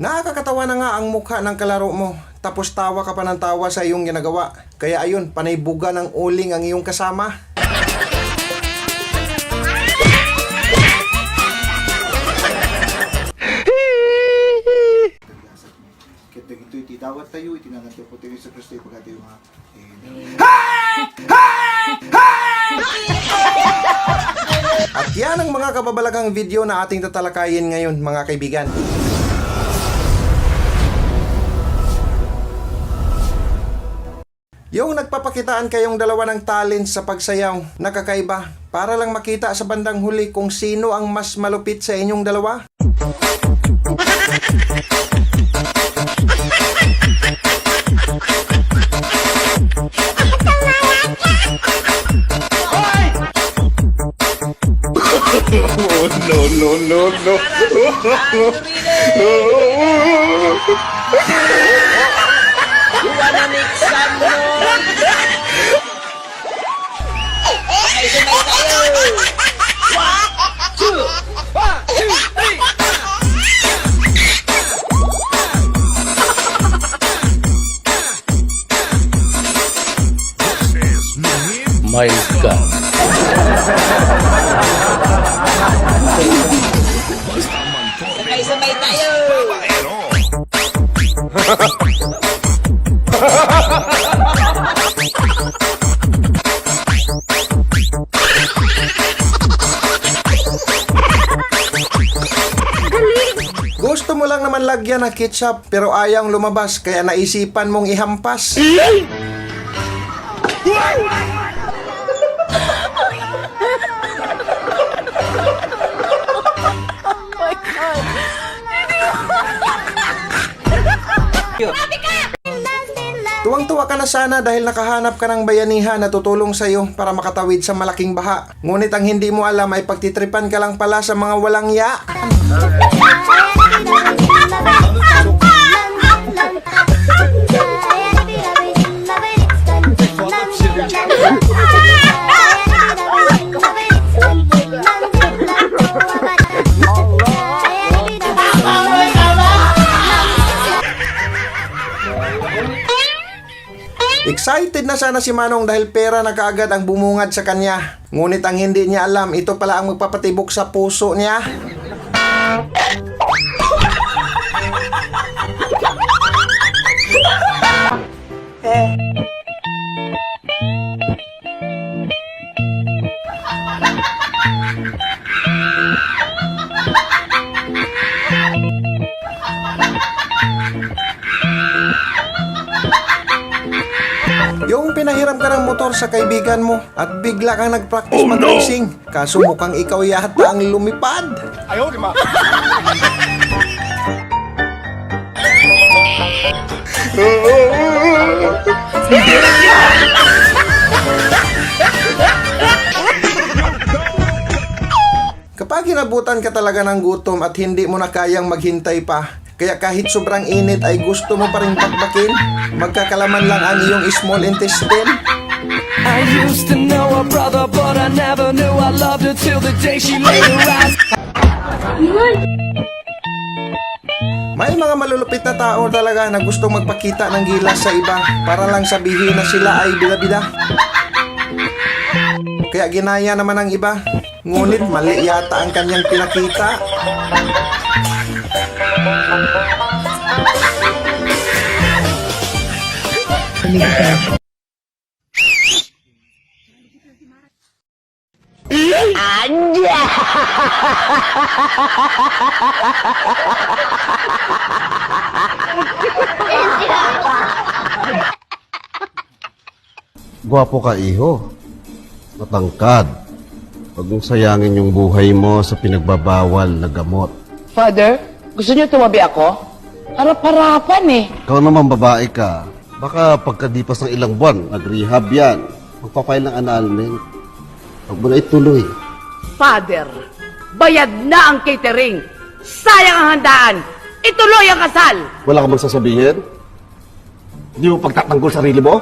Nakakatawa na nga ang mukha ng kalaro mo, tapos tawa ka pa ng tawa sa iyong ginagawa. Kaya ayun, panay buga ng uling ang iyong kasama. Kita gitu itidawat tayo, itinangat po tayo sa Kristo pagkati yung mga At yan ang mga kababalagang video na ating tatalakayin ngayon, mga kaibigan. Yung nagpapakitaan kayong dalawa ng talent sa pagsayaw, nakakaiba, para lang makita sa bandang huli kung sino ang mas malupit sa inyong dalawa. Oh, no. You wanna make some noise? Ay, sumay tayo! 1, 2, 3! My God. Sabay tayo! Gusto mo lang naman lagyan ng ketchup pero ayaw lumabas kaya naisipan mong ihampas. Tuwang-tuwa ka na sana dahil nakahanap ka ng bayanihan na tutulong sa'yo para makatawid sa malaking baha. Ngunit ang hindi mo alam ay pagtitripan ka lang pala sa mga walang ya. Excited na sana si Manong dahil pera na kaagad ang bumungad sa kanya. Ngunit ang hindi niya alam, ito pala ang magpapatibok sa puso niya. Yung pinahiram ka ng motor sa kaibigan mo at bigla kang nag-practice mag-racing. Kaso mukhang ikaw yata ang lumipad. Ayaw, di ma. Kapag inabutan ka talaga ng gutom at hindi mo na kayang maghintay pa, kaya kahit sobrang init ay gusto mo pa rin bakbakin, magkakalaman lang ang iyong small intestine. I used to know her brother, but I never knew I loved her till the day she laid her eyes. May mga malulupit na tao talaga na gustong magpakita ng gilas sa iba para lang sabihin na sila ay bida-bida. Kaya ginaya naman ang iba, ngunit mali yata ang kanyang pinakita. Gwapo ka, iho. Matangkad. Huwag mong sayangin yung buhay mo sa pinagbabawal na gamot. Father, gusto niyo tumabi ako? Harap-harapan eh. Ikaw naman babae ka. Baka pagkadipas ng ilang buwan, nag-rehab yan. Magpapile ng annulment. Huwag mo na ituloy. Father, bayad na ang catering. Sayang ang handaan. Ituloy ang kasal. Wala ka bang sasabihin? Hindi mo pagtatanggol sarili mo?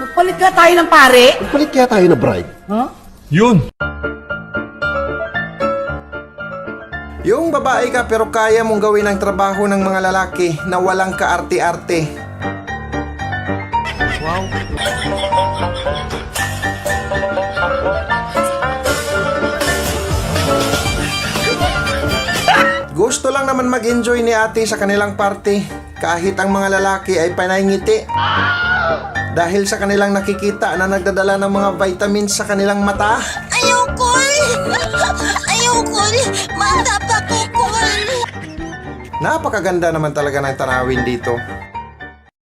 Magpalit ka tayo ng pare. Magpalit kaya tayo na bride. Huh? Yun. Yung babae ka pero kaya mong gawin ang trabaho ng mga lalaki na walang kaarte-arte. Gusto lang naman mag-enjoy ni ate sa kanilang party kahit ang mga lalaki ay panay ngiti. Dahil sa kanilang nakikita na nagdadala ng mga vitamins sa kanilang mata. Ayoko! Ayoko! Mata pa ko, Kol! Napakaganda naman talaga ng tanawin dito.